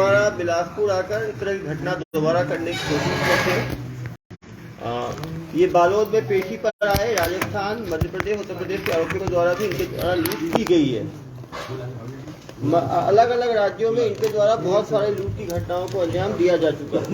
दोबारा बिलासपुर आकर इस तरह की घटना दोबारा करने की कोशिश करते हैं। ये बालोद में पेशी पर आए, राजस्थान, मध्य प्रदेश, उत्तर प्रदेश के आरोपियों द्वारा भी इनके द्वारा लूट की गई है। अलग अलग राज्यों में इनके द्वारा बहुत सारे लूट की घटनाओं को अंजाम दिया जा चुका है।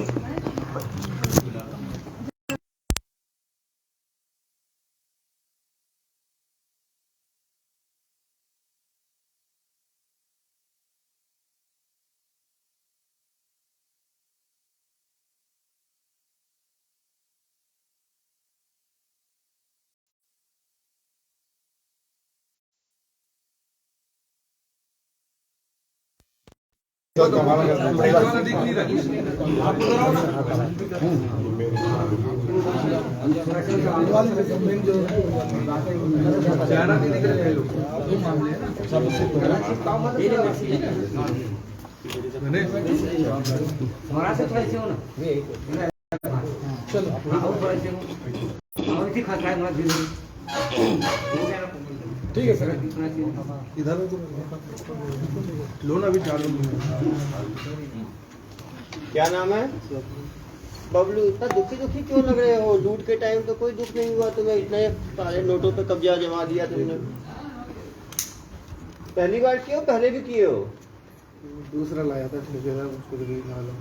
ठीक है सर, इधर लोन अभी चालू नहीं है। क्या नाम है? बबलू, इतना दुखी क्यों लग रहे हो? लूट के टाइम तो कोई दुख नहीं हुआ तुम्हें, इतने सारे नोटों पे कब्जा जमा दिया तुमने। पहली बार किए हो, पहले भी किए हो? दूसरा लाया था ठेकेदार, उसको तो नहीं मालूम।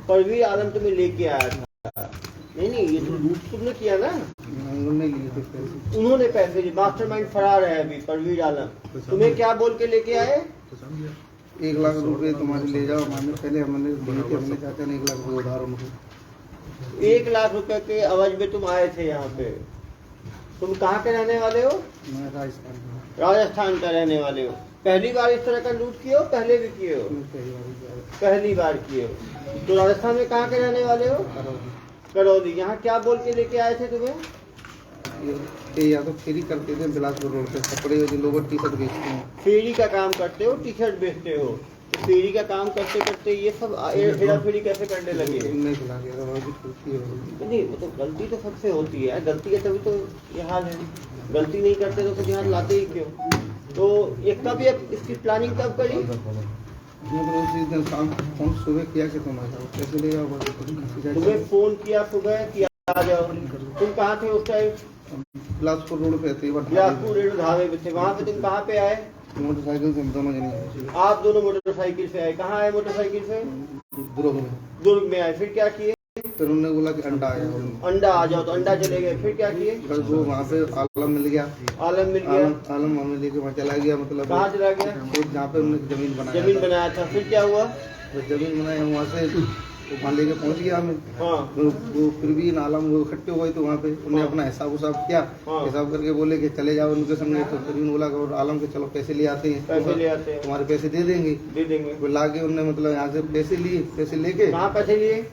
परवीर आलम तुम्हें लेके आया था? नहीं, ये तो लूट तुमने किया ना। उन्होंने लिए थे पैसे। उन्होंने पैसे दिए। मास्टरमाइंड फरार है अभी परवीर आलम। तुम्हें क्या बोल के लेके आए? 1 लाख रुपए तुम्हारे ले जाओ। पहले हमने चाचा ने 1 लाख रुपए उधार उनको। 1 लाख रुपए के अवज में तुम आए थे यहाँ पे। तुम कहाँ के रहने वाले हो? मैं राजस्थान का रहने वाले हो। पहली बार इस तरह का लूट किए हो, पहले भी किए हो? पहली बार किए हो। तो राजस्थान में कहाँ के रहने वाले हो? करौली। यहाँ क्या बोल के लेके आए थे तुम्हें? या तो फेरी करते थे बिलासपुर रोड पे, कपड़े जो लोग टी शर्ट बेचते हैं। फेरी का काम करते हो, टी शर्ट बेचते हो। तो फेरी का काम करते करते ये सब हेरा फेरी कैसे करने लगे? नहीं खिला के नहीं, वो तो गलती तो सबसे होती है। गलती है तभी तो ये हाल है। गलती नहीं करते तो फिर यहाँ लाते ही क्यों? तो ये कब, इसकी प्लानिंग कब करी? शाम फोन सुबह किया कि तुम आ जाओ, कैसे ले जाओ? तुम्हें फोन किया सुबह कि आ जाओ। तुम कहाँ थे उस टाइम? बिलासपुर रोड पे थे। बिलासपुर रेड ढाबे पे थे। वहाँ पे तुम कहाँ पे आए? मोटरसाइकिल से हम दोनों जने। आप दोनों मोटरसाइकिल से आए। कहाँ आए मोटरसाइकिल से? दुर्ग में आए। फिर क्या किए? फिर उन्होंने बोला कि अंडा आया। अंडा आ जाओ, तो अंडा चले गए। फिर क्या किए? बस वो वहाँ पे आलम मिल गया। आलम मिल गया। आलम हमें लेके वहाँ चला गया। मतलब कहाँ चला गया? जहाँ पे उन्होंने जमीन बनाया था। फिर क्या हुआ? तो जमीन बनाया, वहाँ से वहाँ लेके पहुँच गया हमें। हाँ। वो फिर भी आलम वो इकट्ठे हो गए, तो वहाँ पे उन्होंने अपना हिसाब उसाब किया। हिसाब करके बोले कि चले जाओ उनके संग। तो फिर बोला कि आलम के चलो पैसे ले आते हैं, तुम्हारे पैसे दे देंगे। वो लाके उन्होंने मतलब यहाँ से पैसे लिए। पैसे लेके कहाँ पैसे लिए?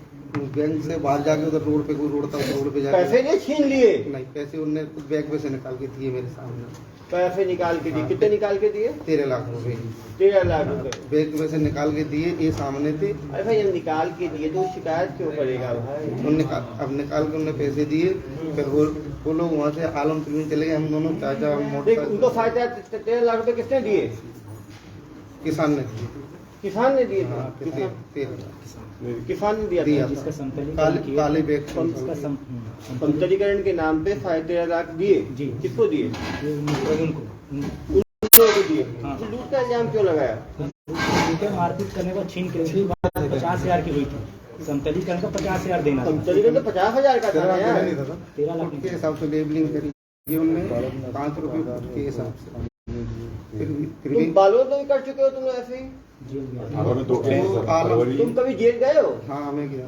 बैंक से बाहर जाके उधर रोड पे, कोई रोड था रोड पे जाके पैसे लिए, छीन लिए? नहीं, पैसे उन्होंने बैग में से निकाल के दिए मेरे सामने। पैसे निकाल के दिए? कितने निकाल के दिए? 13 लाख रुपए। 13 लाख रुपए बैग में से निकाल के दिए, ये सामने थे। अरे भाई, जब निकाल के दिए तो शिकायत क्यों करेगा भाई? अब निकाल के उन्होंने पैसे दिए। फिर वो लोग वहाँ से आलम फिल्म चले गए। हम दोनों चाचा उनको फायदा 13 लाख रुपए किसने दिए? किसान ने दिए। किसान ने दिया। काले बैग समतलीकरण के नाम पे 13 लाख दिए। किसको दिए? उनको दिए। लूट का इल्जाम क्यों लगाया? मारपीट करने को छीन के 50,000 की हुई थी। समतलीकरण का 50,000 देना। समतलीकरण तो 50,000 का था यार। 13 लाख के हिसाब से लेबलिंग करी उन्होंने 5 रुपए के हिसाब से। तुम बालोद में भी कर चुके हो तुम ऐसे ही? तुम कभी जेल गए हो? हाँ, हमें गया।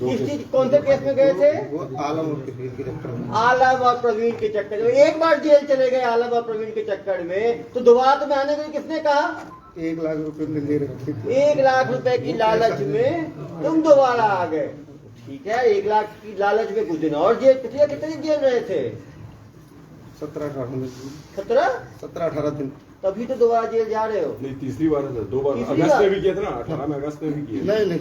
किस चीज, कौन से केस में गए थे? वो आलम और प्रवीण के चक्कर में। आलम और प्रवीण के चक्कर में। एक बार जेल चले गए आलम और प्रवीण के चक्कर में, तो दोबारा तुम्हें आने के लिए किसने कहा? 1 लाख रुपए में ले रखे थे। 1 लाख रुपए की लालच में तुम दोबारा आ गए। ठीक है, 1 लाख की लालच में कुछ दिन और जेल। कितने जेल रहे थे? 17-18 दिन। 17-18 दिन। तभी तो दोबारा जेल जा रहे हो। नहीं, तीसरी बार है। 2 बार अगस्त में भी किया था ना, 18 में अगस्त में भी किया। नहीं,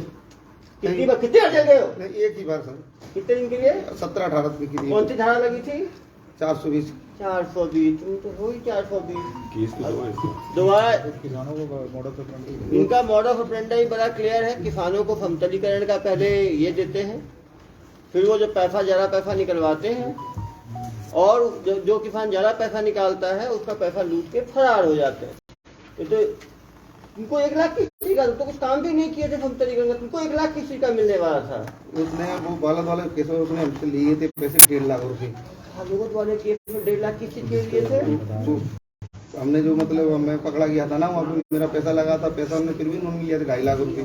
कितनी बार, कितने जेल गए हो? नहीं, एक ही बार सर। कितने दिन के लिए? 17-18 दिन की। कौन सी धारा लगी थी? 420। 420, तुम तो हो ही 420। केस तो दो है इसका। दोबारा किसानों को मॉडल ऑफ इनका मॉड ऑफ ऑपरेंडी बड़ा क्लियर है। किसानों को समतलीकरण का पहले ये देते हैं, फिर वो जो पैसा ज़्यादा पैसा निकलवाते हैं, और जो किसान ज़्यादा पैसा निकालता है उसका पैसा लूट के फरार हो जाते हैं। ये तो तुमको 1 लाख किसी का, तो कुछ काम भी नहीं किए थे समतलीकरण का, तुमको 1 लाख किसी का मिलने वाला था। उसने वो बालद वाले केस में उसने हमसे लिए थे पैसे 1.5 लाख रुपए। लोगों वाले केस में 1.5 लाख किसी के लिए थे। तो हमने जो मतलब मैं पकड़ा गया था ना, वहाँ पे मेरा पैसा लगा था, पैसा हमने फिर भी उन्होंने लिया था 2.5 लाख रुपए।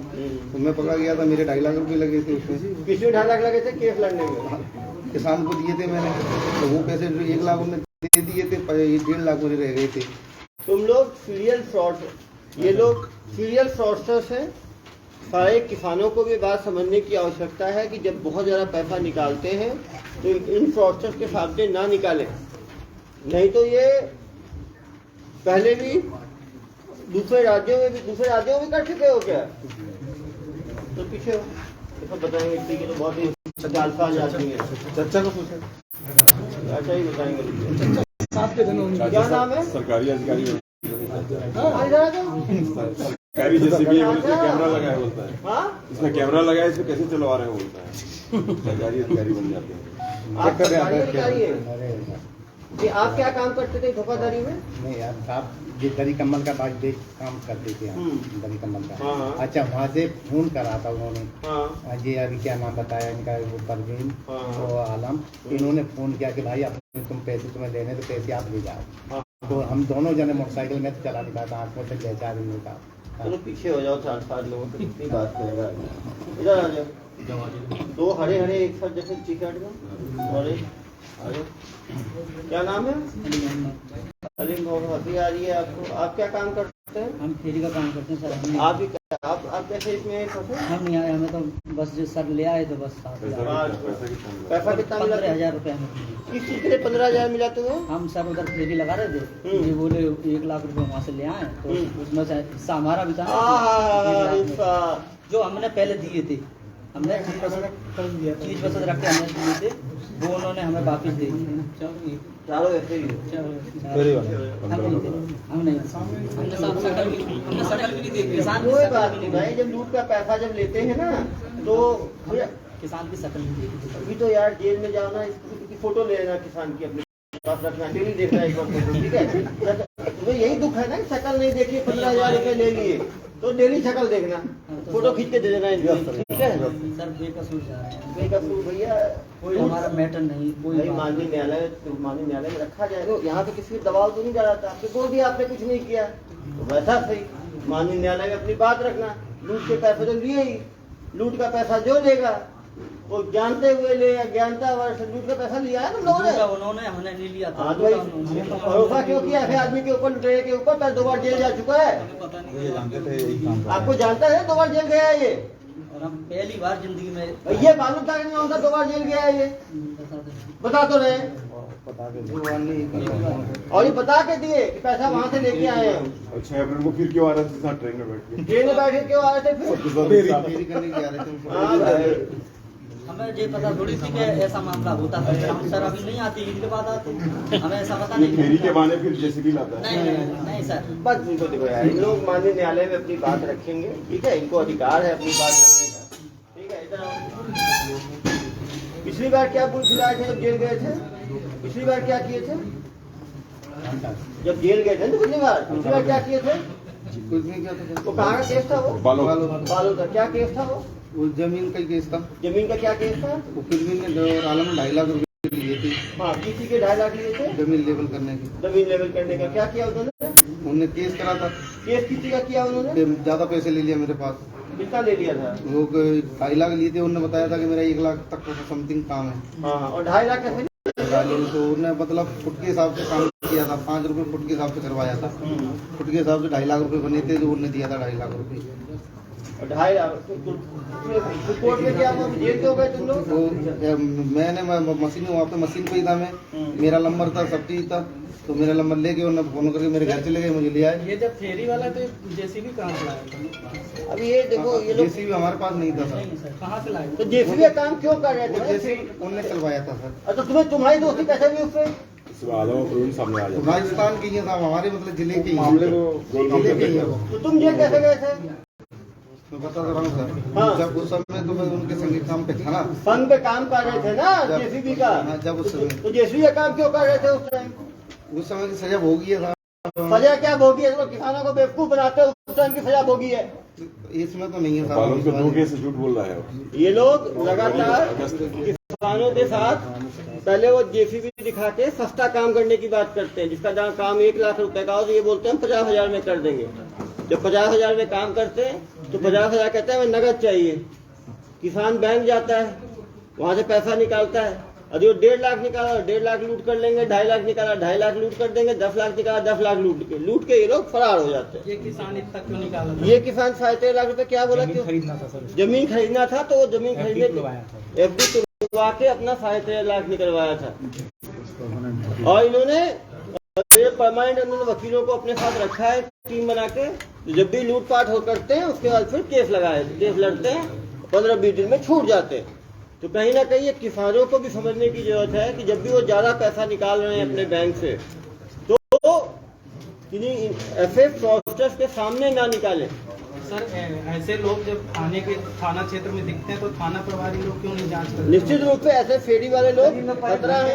तो मैं पकड़ा गया था, मेरे 2.5 लाख रुपए लगे थे उसमें। किसी में 2.5 लाख लगे थे केस लड़ने में। किसान को दिए थे मैंने, तो वो पैसे 1 लाख उन्होंने दे दिए थे, 1.5 लाख मुझे रह गए थे। तुम लोग सीरियल फ्रॉड, ये लोग सीरियल फ्रॉडस्टर्स हैं। सारे किसानों को भी बात समझने की आवश्यकता है कि जब बहुत ज़्यादा पैसा निकालते हैं तो इन फ्रॉडस्टर्स के सामने ना निकालें, नहीं तो ये पहले भी दूसरे राज्यों में भी कर चुके हो क्या? तो पीछे हो, तो बताएंगे ठीक है, तो बहुत ही जालसाज आदमी है। चर्चा को पूछे अच्छा ही बताएंगे। क्या नाम है? सरकारी अधिकारी हाँ, सरकारी जैसे भी है, इसमें कैमरा लगा है बोलता है। हाँ? इसमें कैमरा लगा है, इसमें कैसे चलवा रहे हैं बोलता है। सरकारी अधिकारी बन जाते हैं। आप सरकारी अधिकारी हैं? जी, आप क्या काम करते थे धोखाधड़ी में? नहीं यार साहब, ये दरी कम्बल का बात देख काम करते थे हम, दरी कम्बल का। हाँ। अच्छा, वहाँ से फोन करा था उन्होंने। हाँ। ये अभी क्या नाम बताया इनका, वो परवीन हाँ। तो आलम, इन्होंने फोन किया कि भाई अपने तुम पैसे तुम्हें देने तो पैसे आप ले जाओ। हाँ। तो हम दोनों जने मोटरसाइकिल में तो चला नहीं पाता, आंखों से बेचार नहीं होता। चलो पीछे हो जाओ, 4-5 लोगों को कितनी बात करेगा। इधर आ जाओ। 2 हरे एक साथ जैसे टिकट में, और एक आ जाओ। क्या नाम है? अलीम। बहुत हंसी आ रही है आपको। आप क्या काम करते हैं? हम फेरी का काम करते हैं सर। आप ही आप कैसे इसमें फंसे? हम नहीं आए, हमें तो बस जो सर ले आए तो बस पैसा कितना मिला? 15,000 रुपये हमें। किस चीज के लिए 15,000 मिला तुम्हें? हम सर उधर फेरी लगा रहे थे, ये बोले 1 लाख रुपए वहाँ से ले आए, तो उसमें से हिस्सा हमारा भी था ना, जो हमने पहले दिए थे। हमने चीज वसत रख के हमने दिए थे, वो उन्होंने हमें वापिस दे दिए। चारों ऐसे ही हमने शकल भी नहीं देखी किसान कोई बात नहीं भाई। जब लूट का पैसा जब लेते हैं ना, तो किसान की शकल नहीं देखी। अभी तो यार जेल में जाओ ना, इसकी फोटो ले लेना किसान की, अपने पास रखना, डेली देखना एक बार फोटो, ठीक है? तो यही दुख है ना, शक्ल नहीं देखी, 15,000 रुपए ले लिए, तो डेली शक्ल देखना, फोटो खींच के दे देना इनको, ठीक है? सर बेकसूर जा रहे हैं। बेकसूर भैया, कोई हमारा मैटर नहीं, कोई माननीय न्यायालय में रखा जाएगा। यहाँ पे किसी दबाव तो नहीं डाला था आपके, कोई भी आपने कुछ नहीं किया, तो वैसा सही माननीय न्यायालय में अपनी बात रखना। लूट के पैसे तो लिए ही, लूट का पैसा जो लेगा वो जानते हुए ले या ज्ञानता वर्ष लूट का पैसा लिया है तुम लोगों ने। उन्होंने हमने नहीं लिया था। भरोसा क्यों किया है आदमी के ऊपर, लुटेरे के ऊपर? 2 बार जेल जा चुका है, आपको जानता है 2 बार जेल गया है ये, और हम पहली बार जिंदगी में ये मालूम था कि नहीं होता 2 बार जेल गया है ये? बता तो रहे, और ये बता के दिए कि पैसा वहाँ से लेके आए हैं। 6 अप्रैल को फिर क्यों आ रहे थे साथ ट्रेन में बैठ के? ट्रेन में बैठे क्यों आ रहे थे फिर? फेरी करने के आ रहे थे। हाँ भाई, हमें ये पता थोड़ी थी कि ऐसा मामला होता है। हम सर अभी नहीं आते, ईद के बाद आते, हमें ऐसा पता नहीं। फेरी के बहाने फिर जेसीबी लाता है। नहीं सर, बस इनको देखो यार, इन लोग माननीय न्यायालय में अपनी बात रखेंगे, ठीक है? इनको अधिकार है अपनी बात रखने का, ठीक है? इधर आओ। पिछली बार क्या पुल खिलाए थे जब जेल गए थे? पिछली बार क्या किए थे जब जेल गए थे? तो पिछली बार क्या किए थे? कुछ नहीं किया था। वो कहाँ का केस था? वो बालों बालों का क्या केस था? वो जमीन का केस था। जमीन का क्या केस था? वो फिर भी आलम 2.5 लाख रुपए लिए थे। हाँ, किसी के 2.5 लाख लिए थे जमीन लेवल करने की। जमीन लेवल करने का। क्या किया उन्होंने? उन्होंने केस करा था, केस किसी का किया उन्होंने? ज्यादा पैसे ले लिया मेरे पास। कितना ले लिया था? वो 2.5 लाख लिए थे, उन्होंने बताया था कि मेरा 1 लाख तक का समथिंग काम है। हाँ, और 2.5 लाख कैसे? तो उन्होंने मतलब फुट के हिसाब से काम किया था, 5 रुपए फुट के हिसाब से करवाया था। फुट के हिसाब से 2.5 लाख रुपए बने थे, जो उन्होंने दिया था 2.5 लाख रुपए। 2.5 लाख कोर्ट में क्या जेल क्यों गए तुम लोग? तो मैंने मशीन वहाँ पे मशीन पे ही था मैं, मेरा नंबर था, सब चीज था, तो मेरा नंबर लेके उन्होंने फोन करके मेरे घर चले गए, मुझे ले आए। ये जब फेरी वाला तो जेसीबी कहाँ से लाया? अब ये देखो, ये लोग जेसीबी हमारे पास नहीं था सर। कहाँ से लाए? तो जेसीबी का काम क्यों कर रहे थे? जेसीबी उन्होंने चलवाया था सर। अच्छा, तुम्हारी दोस्ती कैसे भी उससे? आदम और प्रवीण सामने आ जाते हैं। राजस्थान की है साहब, हमारे मतलब जिले की मामले को जिले की है वो। तो तुम जेल कैसे गए थे? मैं बता रहा हूँ सर, हाँ। जब उस समय तो मैं उनके संगे काम पे था ना, संघ पे काम कर रहे थे ना जब- जेसीबी का। हाँ, जब उस समय तो जेसीबी का काम क्यों कर रहे थे उस टाइम? की सजा भोगी है साहब। सजा क्या भोगी है? तो किसानों को बेवकूफ बनाते हो, उस टाइम की सजा भोगी है। इसमें तो नहीं है बालों के 2 साहब। केस झूठ बोल रहा है वो। ये लोग लगातार किसानों के साथ पहले वो जेसीबी दिखा के सस्ता काम करने की बात करते हैं, जिसका जहाँ काम 1 लाख रुपए का हो तो ये बोलते हैं हम 50,000 में कर देंगे। जब 50,000 में काम करते हैं तो 50,000 कहते हैं हमें नगद चाहिए। किसान बैंक जाता है, वहां से पैसा निकालता है, यदि वो 1.5 लाख निकाला 1.5 लाख लूट कर लेंगे, 2.5 लाख निकाला 2.5 लाख लूट कर देंगे, 10 लाख निकाला 10 लाख लूट के ये लोग फरार हो जाते हैं। ये किसान इतना क्यों निकाला था? ये किसान 13.5 लाख रुपए क्या बोला? जमीन क्यों खरीदना था सर, जमीन खरीदना था, तो वो जमीन FD खरीदने खुलवाया था। FD खुलवा के अपना 13.5 लाख निकलवाया था। और इन्होंने ये परमानेंट उन्होंने वकीलों को अपने साथ रखा है टीम बना के। जब भी लूटपाट हो करते हैं उसके बाद फिर केस लड़ते हैं, 15-20 दिन में छूट जाते हैं। तो कहीं ना कहीं ये किसानों को भी समझने की जरूरत है कि जब भी वो ज्यादा पैसा निकाल रहे हैं अपने बैंक से तो किन्हीं ऐसे फ्रॉडस्टर्स के सामने ना निकालें। सर ऐसे लोग जब थाना क्षेत्र में दिखते हैं तो थाना प्रभारी लोग क्यों नहीं जांच करते? निश्चित रूप से ऐसे फेरी वाले लोग खतरा है।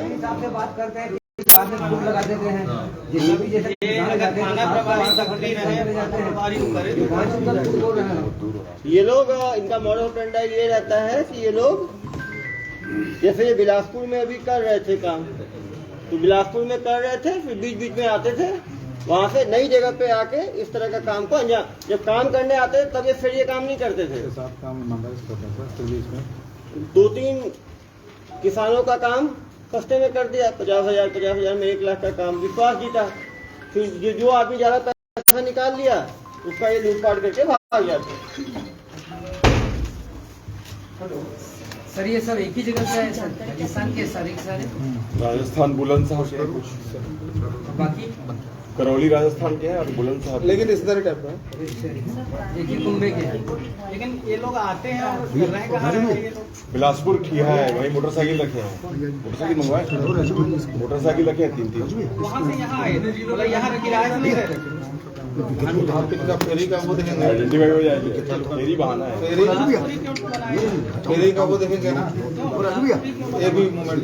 बात करते हैं बाद में फूट लगा देते हैं, जितना भी जैसे ये अगर थाना प्रभारी सक्रिय रहे, थाना प्रभारी को करे तो फूट बोल रहे हैं। ये लोग इनका मॉडल ऑपरेंडी ये रहता है कि ये लोग जैसे ये बिलासपुर में अभी कर रहे थे काम, तो बिलासपुर में कर रहे थे, फिर बीच बीच में आते थे, वहां से नई जगह पे आके इस तरह का काम को अंजाम, जब काम करने आते थे तब ये फिर ये काम नहीं करते थे। 2-3 किसानों का काम सस्ते में कर दिया, 50,000 में 1 लाख का काम, विश्वास जीता। फिर जो आदमी ज्यादा पैसा निकाल लिया उसका ये लूटपाट करके भाग जाते। सर ये सब एक ही जगह से है सर, राजस्थान के सारे राजस्थान बुलंदशहर के कुछ, बाकी करौली राजस्थान के हैं और बुलंदशहर लेकिन इस तरह टाइप का एक ही कुंभे के हैं। लेकिन ये लोग आते हैं और कर रहे हैं कहाँ रहे हैं ये लोग? बिलासपुर किया है, वहीं मोटरसाइकिल रखे हैं, मोटरसाइकिल मंगवाए, मोटरसाइकिल रखे हैं 3-3। वहाँ से यहाँ आए, मतलब यहाँ किराए से नहीं रहते। फेरी का वो देखेंगे, आइडेंटिफाई हो जाएगी, मेरी बहाना है। बिलासपुरी क्यों बनाए? फेरी का वो देखेंगे ना, एक भी मोमेंट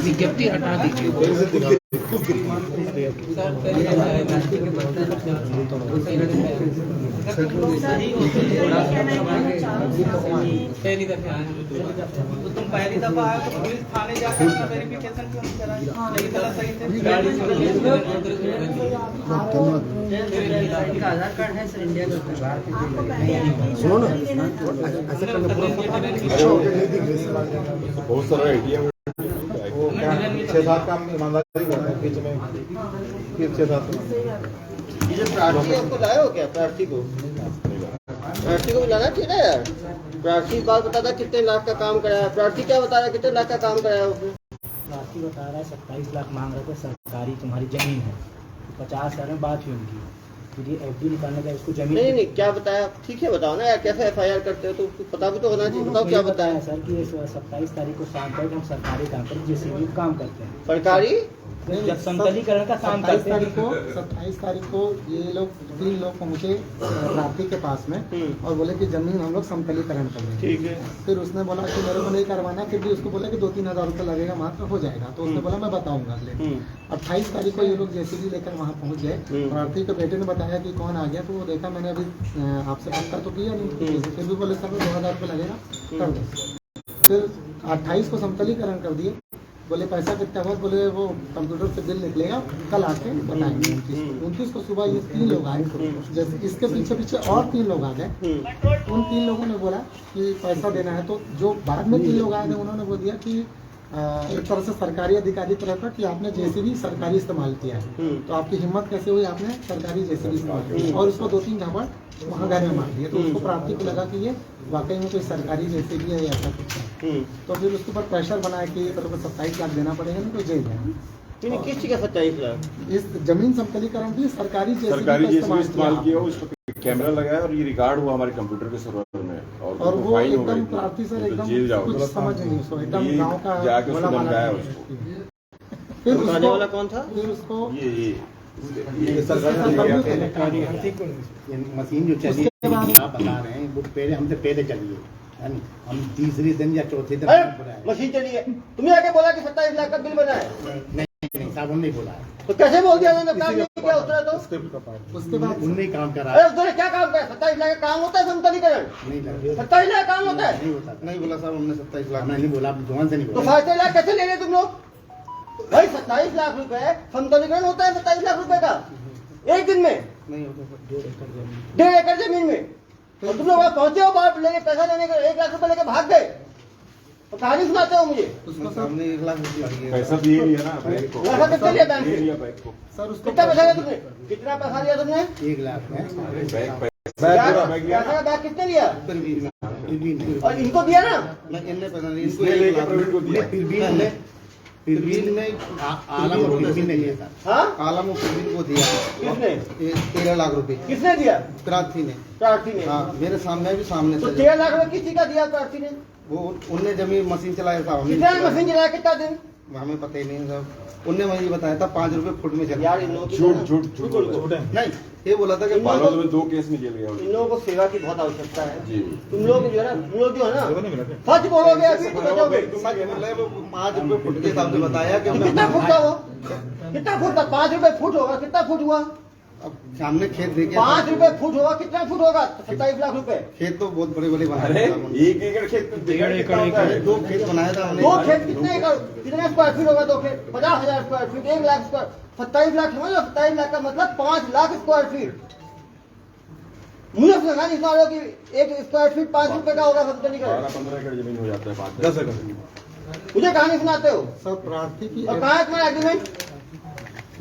विज्ञप्ति हटा दीजिए सर, पहली दफा तो तुम पहली दफा आए तो पुलिस थाने जाकर अपना वेरिफिकेशन क्यों नहीं कराया? नहीं करा सही थे। आधार कार्ड है सर इंडिया का। बहुत सारा ATM 6-7 काम ईमानदारी करते हैं, बीच में फिर 6-7 ये प्रार्थी आपको लाए हो क्या? प्रार्थी को भी लाना चाहिए ना यार। प्रार्थी बात बता था कितने लाख का काम कराया, प्रार्थी क्या बता रहा है कितने लाख का काम कराया उसने? राशि बता रहा है 27 लाख मांग रहे थे, सरकारी तुम्हारी जमीन है, 50,000 में बात हुई उनकी, फिर ये FD निकालने का इसको जमीन नहीं क्या बताया? ठीक है बताओ ना यार, कैसे FIR करते हो तो पता भी तो होना चाहिए। बताओ क्या बताया? सर कि 27 तारीख को शाम तक हम सरकारी काम पर JCB काम करते हैं, सरकारी जब समतलीकरण का काम करते हैं। 27 तारीख को ये लोग 3 लोग पहुंचे रात्रि के पास में और बोले कि जमीन हम लोग समतलीकरण कर रहे हैं। ठीक है। फिर उसने बोला कि मेरे को नहीं करवाना, फिर भी उसको बोला कि 2-3 हज़ार रुपये लगेगा मात्र, हो जाएगा। तो उसने बोला मैं बताऊंगा। लेकिन 28 तारीख को ये लोग JCB लेकर वहाँ पहुँच गए और आरती के बेटे ने बताया कि कौन आ गया, तो वो देखा मैंने अभी आपसे पक्का तो किया नहीं, फिर भी बोले सर 2,000 रुपये लगेगा कर दो। फिर 28 को समतलीकरण कर दिए, बोले पैसा कितना हुआ, बोले वो कंप्यूटर से बिल निकलेगा कल आके बताएंगे। 29 को सुबह ये 3 लोग आए, जैसे इसके पीछे और 3 लोग आ गए। उन 3 लोगों ने बोला कि पैसा देना है, तो जो बाद में 3 लोग आए थे उन्होंने बोल दिया कि एक तरह से सरकारी अधिकारी तरह का कि आपने JCB सरकारी इस्तेमाल किया है, तो आपकी हिम्मत कैसे हुई, आपने सरकारी JCB इस्तेमाल किया, और उसको 2-3 झापड़ वहाँ घर में मार दिए। तो उसको प्राप्ति को लगा कि ये वाकई में कोई सरकारी JCB है या ऐसा कुछ है। तो फिर उसके ऊपर प्रेशर बनाया कि तेरे को 27 लाख देना पड़ेगा, नहीं तो जेल जाए। किस चीज का 27 लाख? इस जमीन समतलीकरण की सरकारी JCB इस्तेमाल किया, उस पर कैमरा लगाया और ये रिकॉर्ड हुआ हमारे कंप्यूटर के सर्वर में, और वो एकदम प्रार्थी सर एकदम जेल जाओ, कुछ समझ नहीं, उसको एकदम गाँव का जाके उसको धमकाया उसको। फिर बताने उसको वाला कौन था? फिर उसको ये सरकार ने दिया ये मशीन जो चली उसके बाद- है आप बता रहे हैं वो पहले हमसे पहले चली है ना? हम तीसरी दिन या चौथे दिन अरे बनाए। मशीन चली है, तुमने आके बोला कि 27 लाख का बिल बना है, नहीं साहब उन्होंने बोला है, तो कैसे बोल दिया उन्होंने? काम नहीं किया उस तरह तो। उसके बाद उन्होंने काम करा अरे उसने क्या काम किया? 27 लाख का काम होता है समतलीकरण? नहीं लगा 27 लाख का काम होता है? नहीं होता नहीं बोला साहब हमने 27 लाख हमने नहीं बोला, आप जुबान से नहीं तो बोला 27 लाख कैसे ले रहे तुम लोग? भाई 27 लाख रुपए समतलीकरण होता है 27 लाख रुपए का एक दिन में, नहीं होता 1.5 एकड़ जमीन में, और तुम लोग वहां पहुंचे हो, बाहर लेने पैसा लेने के 1 लाख रुपए लेके भाग गए, तो कहानी सुनाते हो मुझे। उसको सामने 1 लाख रुपया दिए। पैसा दिए लिया ना बैंक को, पैसा कितना लिया बैंक दे से? दिया बैंक को। सर उसको कितना पैसा लिया तुमने? कितना पैसा लिया तुमने? 1 लाख है बैंक पैसा का बैग कितने लिया? फिर भी फिर भी नहीं और इनको दिया ना? मैं इनने पैसा नहीं इनको इसने 1 लेके लाख प्रवीण को दिया। फिर भी हमने फिर भी आलम और फिर भी नहीं है सर हाँ, आलम और प्रवीण को दिया किसने 13 लाख रुपए किसने दिया? प्रार्थी ने। प्रार्थी ने। हाँ मेरे सामने भी सामने तो से 13 लाख रुपए किसी का दिया प्रार्थी ने? वो उनने जमीन मशीन चलाया था हमने कितना मशीन चलाया, कितना दिन? हमें पता ही नहीं साहब उनने मुझे बताया था 5 रुपए फुट में चला यार इन लोगों की झूठ झूठ झूठ बोलते हैं। नहीं ये बोला था कि इन लोगों बालोद में 2 केस में जेल गया इन लोगों को सेवा की बहुत आवश्यकता है। जी। तुम लोग जो है ना, तुम लोग जो है ना, सच बोलोगे अभी तो बचोगे। 5 रुपए फुट के हिसाब से बताया कि कितना फुट था वो? कितना फुट था? 5 रुपए फुट होगा, कितना फुट हुआ? अब सामने खेत देखे 5 रुपए फुट होगा, कितना फुट होगा? 27 लाख रुपए। खेत तो बहुत बड़े बड़े अरे बनाए थे 1 एकड़ खेत में 1.5 एकड़ होता है। 2 खेत बनाया था हमने दो खेत कितने एकड़, कितने स्क्वायर फीट होगा? 2 खेत 50,000 square feet, 1 lakh square, 27 lakh समझ लो, 27 लाख का मतलब 5 लाख स्क्वायर फीट। मुझे समझा नहीं पा रहे हो कि 1 स्क्वायर फीट 5 रुपए का होगा समतलीकरण। 12-15 एकड़ जमीन हो जाता है 5-10 एकड़। मुझे कहानी सुनाते हो? सब प्रार्थी की और कहाँ है तुम्हारा एग्रीमेंट?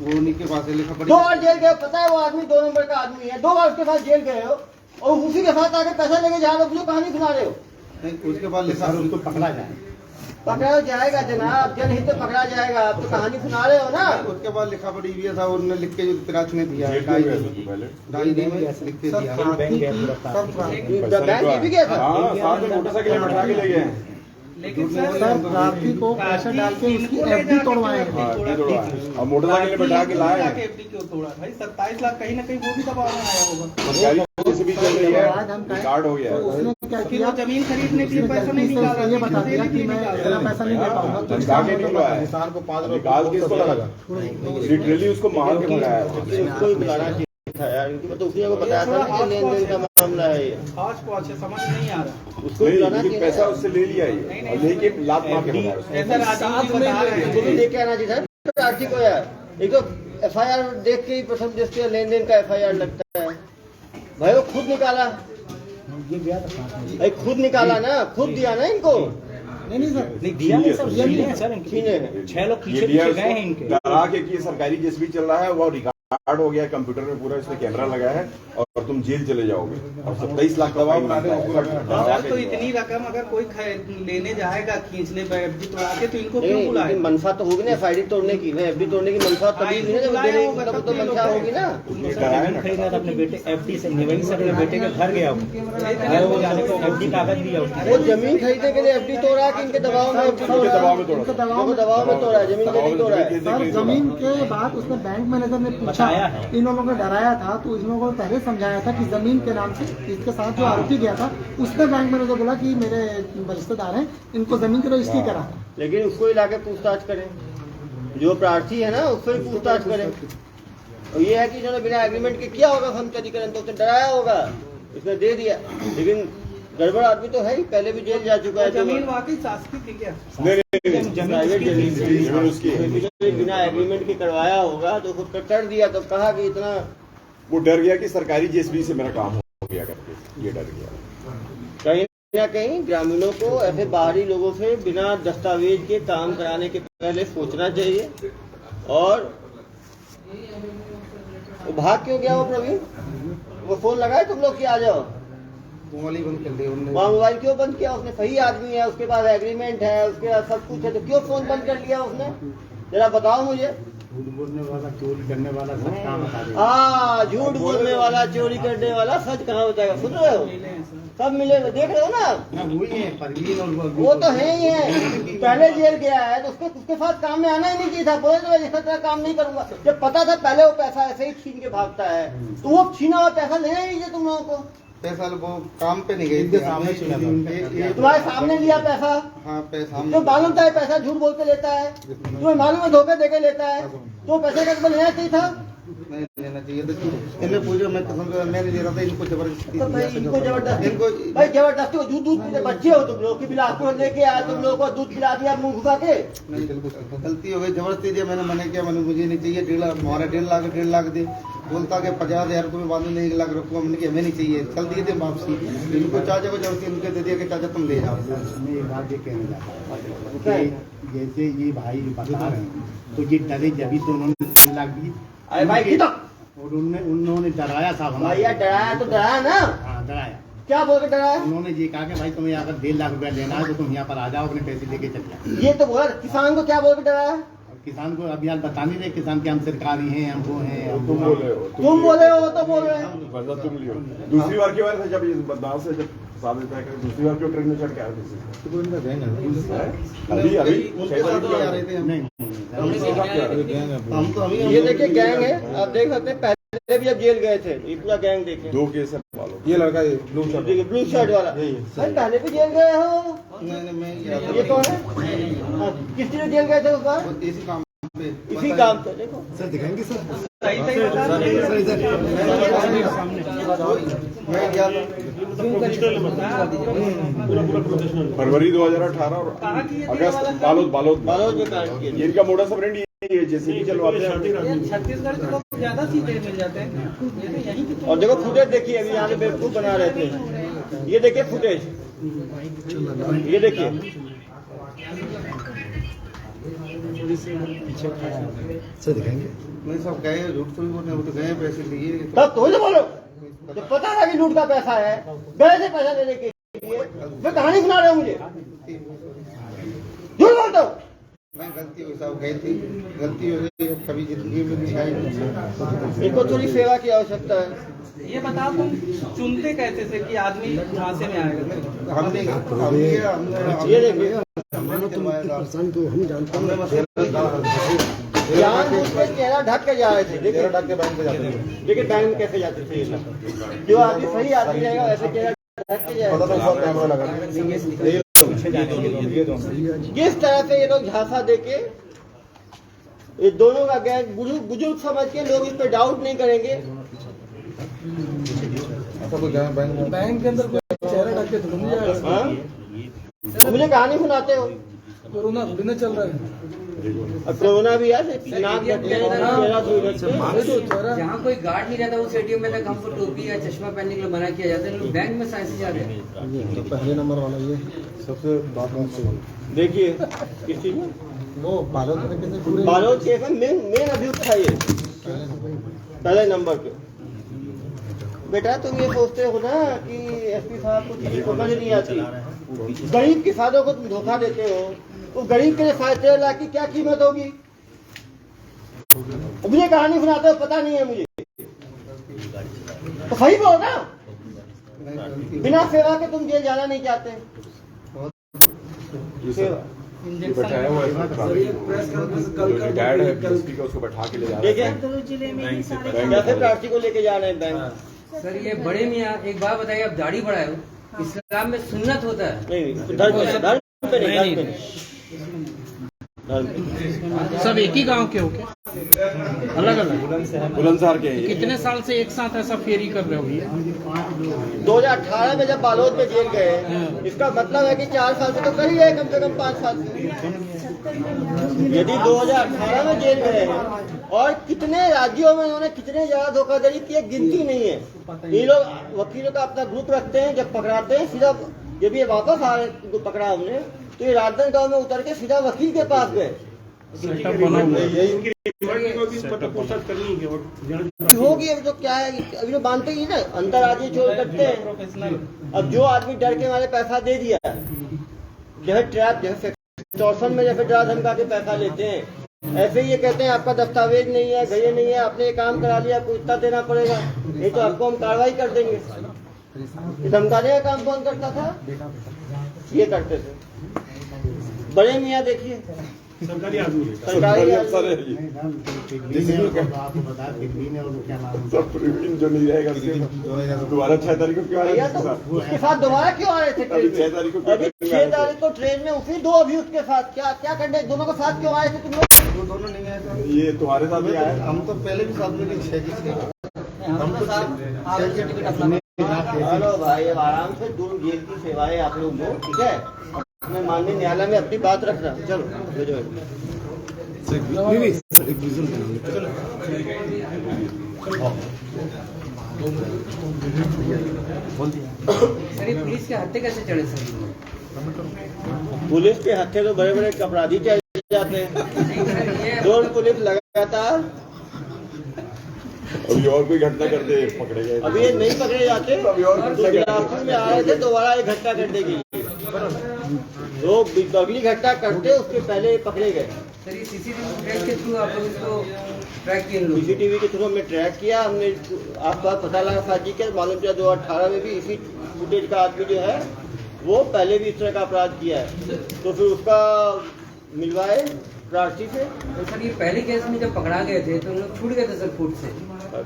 वो उन्हीं के पास है लिखा 2 बार जेल गए, पता है वो आदमी 2 नंबर का आदमी है, 2 बार उसके साथ जेल गए हो और उसी के साथ आके पैसा लेके जा रहे हो, मुझे कहानी सुना रहे हो? नहीं उसके बाद लिखा सर उसको पकड़ा जाए पकड़ा जाएगा जनाब, जनहित में पकड़ा जाएगा। आप तो कहानी सुना रहे हो ना। उसके बाद लिखा पड़ी हुई था उन्होंने लिख के जो पिराच ने दिया जेल क्यों गया था तू पहले? डायरी में लिख के दिया सब प्रार्थी की सब बैंक ये भी गया था। हाँ साथ में मोटरसाइकिल में बैठा के ले गए हैं। लेकिन सर प्रार्थी को पैसा डाल के उसकी एफडी तोड़वाए हैं। हाँ, नहीं तोड़ा है। और मोटरसाइकिल में बैठा के लाए हैं। एफडी क्यों तोड़ा भाई? 27 लाख कहीं ना कहीं वो भी दबाव में आया होगा। सरकारी जैसे भी चल रही है, रिकॉर्ड हो गया तो है। उसने क्या फिर किया? वो जमीन खरीदने के लिए पैसा नहीं निकाला, ये बता दिया कि मैं इतना पैसा नहीं दे पाऊंगा तो इसका निकाल के मतलब निकलवाया है। किसान को 5 निकाल के इसको लगा, लिटरली उसको मार के भगाया है। उसको भी बुलाना चाहिए था यार, इनकी तो उसी को बताया था ना कि लेन देन का मामला है ये। आज को अच्छे समझ नहीं आ रहा। उसको नहीं, बुलाना लेकिन चाहिए पैसा था। उससे ले लिया ये और लेके लात मार के भगाया उसको। ऐसा राजीव जी बता रहे उसको भी हैं। लेके आना चाहिए था प्रार्थी को यार। एक तो FIR देख के ही प्रथम दृष्टया लेन देन का FIR लगता है। भाई वो खुद निकाला, ये गया था साथ में। भाई खुद निकाला ना, खुद दिया ना इनको। नहीं सर नहीं दिया नहीं सर, छीने छीने हैं सर इनके। छीने हैं। 6 लोग ये पीछे दिया पीछे गए हैं उसको इनके। डरा के कि सरकारी जिस भी चल रहा है वो रिकॉर्ड हो गया है कंप्यूटर में, पूरा इसमें कैमरा लगा है और तुम जेल चले जाओगे और 27 लाख का फाइन बनता है। सर तो इतनी रकम अगर कोई लेने जाएगा खींचने पर एफडी तोड़ा के तो इनको क्यों नहीं, बुलाए? लेकिन मनसा तो होगी ना FID तोड़ने की, मैं FD तोड़ने की मनसा तभी हुई ना जब देने की, तब तो मनसा होगी ना। जमीन खरीद रहा था अपने बेटे FD से, वहीं से अपने बेटे के घर गया वो। वो जाने को FD कागज दिया उसने। वो जमीन खरीदने के लिए FD तोड़ा कि इनके दबाव में FD तोड़ा? दबाव में तोड़ा। इनके देखो दबाव में तोड़ा है, जमीन के नहीं तोड़ा है। सर जमीन के बाद उसने बैंक मैनेजर ने पूछा, बताया है। इन लोगों ने डराया था तो इन लोगों को पहले समझाया था कि जमीन के नाम से इसके साथ जो आरोपी गया था उसने बैंक मैनेजर बोला कि मेरे रिश्तेदार हैं, इनको जमीन की रजिस्ट्री करा। लेकिन उसको ही लाके पूछताछ करें, जो प्रार्थी है ना उससे ही पूछताछ करें। और ये है कि इन्होंने बिना एग्रीमेंट के किया होगा समतलीकरण, तो उसने डराया होगा, इसने दे दिया। लेकिन गड़बड़ आदमी तो है ही, पहले भी जेल जा चुका है। जमीन वाकई शासकीय थी क्या? प्राइवेट जमीन उसकी है। जमीन बिना एग्रीमेंट के करवाया होगा तो खुद कर दिया, तो कहा कि इतना वो डर गया कि सरकारी जेसीबी से मेरा काम हो गया करके, ये डर गया। कहीं न कहीं ग्रामीणों को ऐसे बाहरी लोगों से बिना दस्तावेज के काम कराने के पहले सोचना चाहिए। और वो भाग क्यों गया वो प्रवीण? वो फोन लगाए तुम लोग कि आ जाओ? मोबाइल ही बंद कर दिया उन्होंने। वहाँ मोबाइल क्यों बंद किया उसने? सही आदमी है, उसके पास एग्रीमेंट है, उसके पास सब कुछ है, तो क्यों फोन बंद कर लिया उसने? जरा बताओ मुझे। झूठ बोलने वाला, चोरी करने वाला सब काम बता देगा। झूठ बोलने वाला, चोरी करने वाला सच कहाँ बताएगा? सुन रहे हो? सब मिले, देख रहे हो ना? वही है परवीन और वो तो है ही है। पहले जेल गया है तो उसके साथ काम में आना ही नहीं चाहिए था। बोले तो ऐसा तरह काम नहीं करूंगा। जब पता था पहले वो पैसा ऐसे ही छीन के भागता है, तो वो छीना हुआ पैसा लेना ही नहीं चाहिए तुम लोगों को। पैसा वो काम पे नहीं गई थी, सामने तुम्हारे सामने लिया पैसा। हाँ पैसा तो मालूम था ये पैसा झूठ बोल के लेता है, तुम्हें मालूम है धोखे देके लेता है, तो पैसे का लेना चाहिए था। नहीं लेना चाहिए तो इन्हें पूछो, मैं कसम से मैं नहीं दे रहा था, इनको जबरदस्ती तो भाई इनको जबरदस्ती, इनको भाई जबरदस्ती को दूध बच्चे हो तुम लोग की बिलासपुर लेके आए, तुम लोगों को दूध पिला दिया मुंह घुसा के। नहीं बिल्कुल गलती हो गई, जबरदस्ती दिया, मैंने मना किया, मैंने मुझे नहीं चाहिए, 1.5 लाख दे, बोलता कि 50,000 रुपये बाद में 1 लाख रखूँगा, मैंने कहा हमें नहीं चाहिए, चल दिए थे वापसी। इनको चाचा को जबरदस्ती उनके दे दिया कि चाचा तुम ले जाओ। मैं एक बात ये कहने लगा कि जैसे ये भाई बता रहे हैं तो ये डरे जब तो उन्होंने 3 लाख दिए। अरे भाई की तो और उन्होंने डराया साहब भैया, डराया तो डराया ना। हाँ डराया। क्या बोल के डराया? उन्होंने ये कहा कि भाई तुम्हें अगर 1.5 लाख रुपया लेना है तो तुम यहाँ पर आ जाओ, अपने पैसे लेके चल जाओ। ये तो बोला किसान को, क्या बोल के डराया? किसान को अभी आज बता नहीं रहे किसान के हम सरकारी हैं, हम वो हैं, हम तुम बोल रहे हो, तुम बोले हो तो बोल रहे हैं। बदला तुम लियो। दूसरी बार क्यों आया था जब ये बदलाव से जब साबित है कि दूसरी बार क्यों ट्रेन में चढ़ के आए थे? अभी उनके साथ ही आ रहे थे हम। नहीं हम तो अभी ये देखिए गैंग है, आप देख सकते हैं। पहले भी जब जेल गए थे ये पूरा गैंग देखे। 2 केस है वालों। ये लड़का ब्लू शर्ट ब्लू शर्ट वाला भाई पहले भी जेल गए हो। मैं ये कौन है? हाँ, किस लिए जेल गए थे उस बार? इसी काम पे इसी काम पे। देखो सर दिखाएंगे सर। मैं गया था फरवरी 2018 और अगस्त बालोद में कांड किए थे। ये इनका मोडस ऑपरेंडी यही है, जैसे भी चलवाते हैं। छत्तीसगढ़ के लोग ज्यादा सीधे मिल जाते हैं। ये तो यहीं की और देखो फुटेज देखिए, अभी यहाँ पे बेवकूफ बना रहे थे। ये देखिए फुटेज, ये देखिए। सर दिखाएंगे। नहीं सब गए, झूठ थोड़ी बोलने, वो तो गए पैसे लिए। तब तो बोलो, जब पता था कि लूट का पैसा है, गए थे पैसा देने के लिए, फिर कहानी सुना रहे हो मुझे। झूठ बोलते हो। मैं गलती हुई साहब, गई थी, गलती हो गई, कभी जिंदगी में नहीं आई। इनको थोड़ी सेवा की आवश्यकता है। ये बताओ तुम चुनते कैसे थे कि आदमी झांसे में आएगा? हमने ये देखिए, जान बूझ के चेहरा ढक के जा रहे थे। देखिए ढक के बैंक पे जाते हैं। देखिए बैंक में कैसे जाते थे ये लोग। जो आदमी सही आदमी रहेगा वैसे चेहरा ढक के जाएगा। कैमरा लगा किस तरह से ये लोग झांसा देके, ये दोनों का गैंग बुजुर्ग समझ के लोग इस पे डाउट नहीं करेंगे। बैंक के अंदर कोई चेहरा ढक के तो घूम जाएगा। हाँ? मुझे कहानी सुनाते हो। कोरोना थोड़ी ना चल रहा है। अब कोरोना भी है, नाक ढक के, चेहरा धोई ढक के। जहाँ कोई गार्ड नहीं रहता उस एटीएम में तक हमको टोपी या चश्मा पहनने के लिए मना किया जाता है। लोग बैंक में साइंस जा रहे हैं। तो पहले नंबर वाला ये सबसे बात देखिए किसी वो बालोद में कितने पूरे बालोद केस में मेन अभियुक्त था ये, पहले नंबर पे। बेटा तुम ये सोचते हो ना कि एसपी साहब को चीजें समझ नहीं आती। गरीब किसानों को तुम धोखा देते हो, तो गरीब के लिए 13.5 लाख की क्या कीमत होगी? मुझे कहानी सुनाते हो, पता नहीं है मुझे। तो सही बोलो ना, बिना सेवा के तुम जेल जाना नहीं चाहते। सेवा बैठाया हुआ है जो रिटायर्ड है PSP का, उसको बैठा के ले जा रहे देखिए हैं। कैसे प्रार्थी को लेके जा रहे हैं बैंक। सर ये बड़े मियाँ एक बात बताइए, आप दाढ़ी बढ़ाए हो, इस्लाम में सुन्नत होता है। नहीं धर्म पे नहीं। सब एक ही गांव के हो क्या? अलग अलग बुलंदशहर के हैं ये। कितने साल से एक साथ ऐसा फेरी कर रहे हो भैया? 2018 में जब बालोद में जेल गए, इसका मतलब है कि 4 साल से तो कर ही गए, कम से कम 5 साल से। यदि 2018 में जेल गए हैं और कितने राज्यों में उन्होंने कितने ज्यादा धोखाधड़ी की गिनती नहीं है। ये लोग वकीलों का अपना ग्रुप रखते हैं, जब पकड़ाते हैं सीधा, जब ये वापस आ रहे इनको पकड़ा हमने, तो ये राजनांदगांव में उतर के सीधा वकील के पास गए। होगी अभी तो क्या है, अभी तो मानते ही ना, अंदर आदमी चोर करते हैं। अब जो आदमी डर के हमारे पैसा दे दिया, जैसे ट्रैप, जैसे एक्सटॉर्शन में जैसे डरा धमका के पैसा लेते हैं, ऐसे ही ये कहते हैं आपका दस्तावेज नहीं है, गए नहीं है, आपने ये काम करा लिया, आपको इतना देना पड़ेगा, नहीं तो आपको हम कार्रवाई कर देंगे। धमकाने का काम कौन करता था? ये करते थे बड़े मियाँ। देखिए सरकारी सरकारी अफसर है ये। आपको बता दिल्ली ने और क्या नाम सब प्रवीण जो नहीं रहेगा दोबारा 6 तारीख को क्यों भैया, तो उसके साथ दोबारा क्यों आ रहे थे? अभी 6 तारीख को अभी 6 तारीख को ट्रेन में उसी दो अभी उसके साथ क्या क्या करने, दोनों के साथ क्यों आए थे तुम लोग? वो दोनों नहीं आए थे। ये तुम्हारे साथ ही आया। हम तो पहले भी साथ में 6 जी थे। हम तो आप टिकट अपना हेलो भाई, अब आराम से दूर जेल की सेवाएं आप लोग दो, ठीक है? मैं माननीय न्यायालय में अपनी बात रख रहा हूँ। चलो भेजो। सर ये पुलिस के हत्थे कैसे चढ़े सर? पुलिस के हत्थे तो बड़े बड़े अपराधी चल जाते हैं। दो पुलिस लगातार अभी और कोई घटना करते पकड़े गए। अभी ये नहीं पकड़े जाते। अभी और घटना बिलासपुर में आ रहे थे, दोबारा एक घटना करने के लिए तो अगली घटना करते उसके पहले पकड़े गए। सर ये सीसीटीवी फुटेज के थ्रू आप लोग इसको ट्रैक किए लोग? सीसीटीवी के थ्रू हमने ट्रैक किया। हमने आपका पता लगा साजी के मालूम चला 2018 में भी इसी फुटेज का आदमी जो है वो पहले भी इस तरह का अपराध किया है, तो फिर उसका मिलवाए प्रार्थी से। तो सर ये पहले केस में जब पकड़ा गए थे तो लोग छूट गए थे सर कोर्ट से?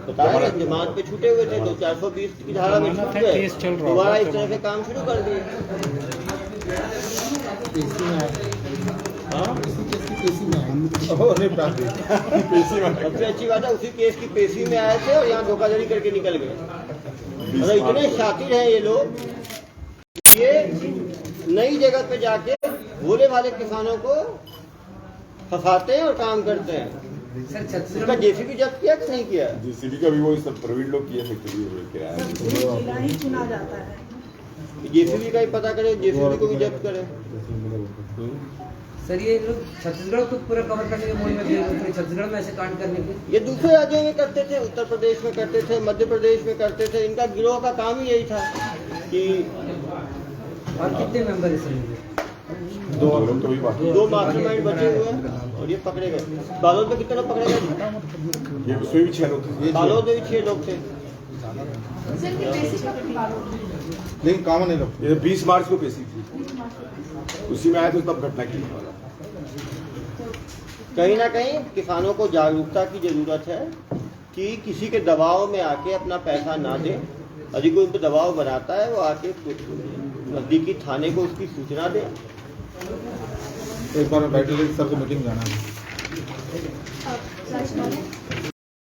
बताया जमानत पे छूटे हुए थे, 420 की धारा में छूट गए, दोबारा इस तरह से काम शुरू कर दिए। सबसे अच्छी बात है उसी केस की पेशी में आए थे और यहाँ धोखाधड़ी करके निकल गए। मतलब इतने शातिर हैं ये लोग, ये नई जगह पे जाके भोले भाले किसानों को फंसाते हैं और काम करते हैं। सर इसका छत्तीसगढ़ जेसीबी जब्त किया कि नहीं किया? जेसीबी का भी वो सब प्रवीण लोग किए फैक्ट्री किराया। चुना जाता है। जेसीबी का ही पता करे, जेसीबी को भी जब्त करे। सर ये लोग छत्तीसगढ़ को पूरा कवर करने के मूड में थे, छत्तीसगढ़ में ऐसे कांड करने के? ये दूसरे राज्यों में करते थे, उत्तर प्रदेश में करते थे, मध्य प्रदेश में करते थे। इनका गिरोह का काम ही यही था कि और कितने मेंबर है सर? दो मास्टरमाइंड बचे हुए हैं और ये पकड़े गए। बालोद में कितने लोग पकड़े गए? ये उसमें भी 6 लोग थे। बालोद में भी 6 लोग थे। लेकिन कॉमन है लोग। ये 20 मार्च को पेशी थी, उसी में आए थे तब घटना की। कहीं ना कहीं किसानों को जागरूकता की जरूरत है कि किसी के दबाव में आके अपना पैसा ना दे। यदि कोई उन पर दबाव बनाता है वो आके नजदीकी थाने को उसकी सूचना दे। एक बार बैठे सर को मीटिंग जाना है।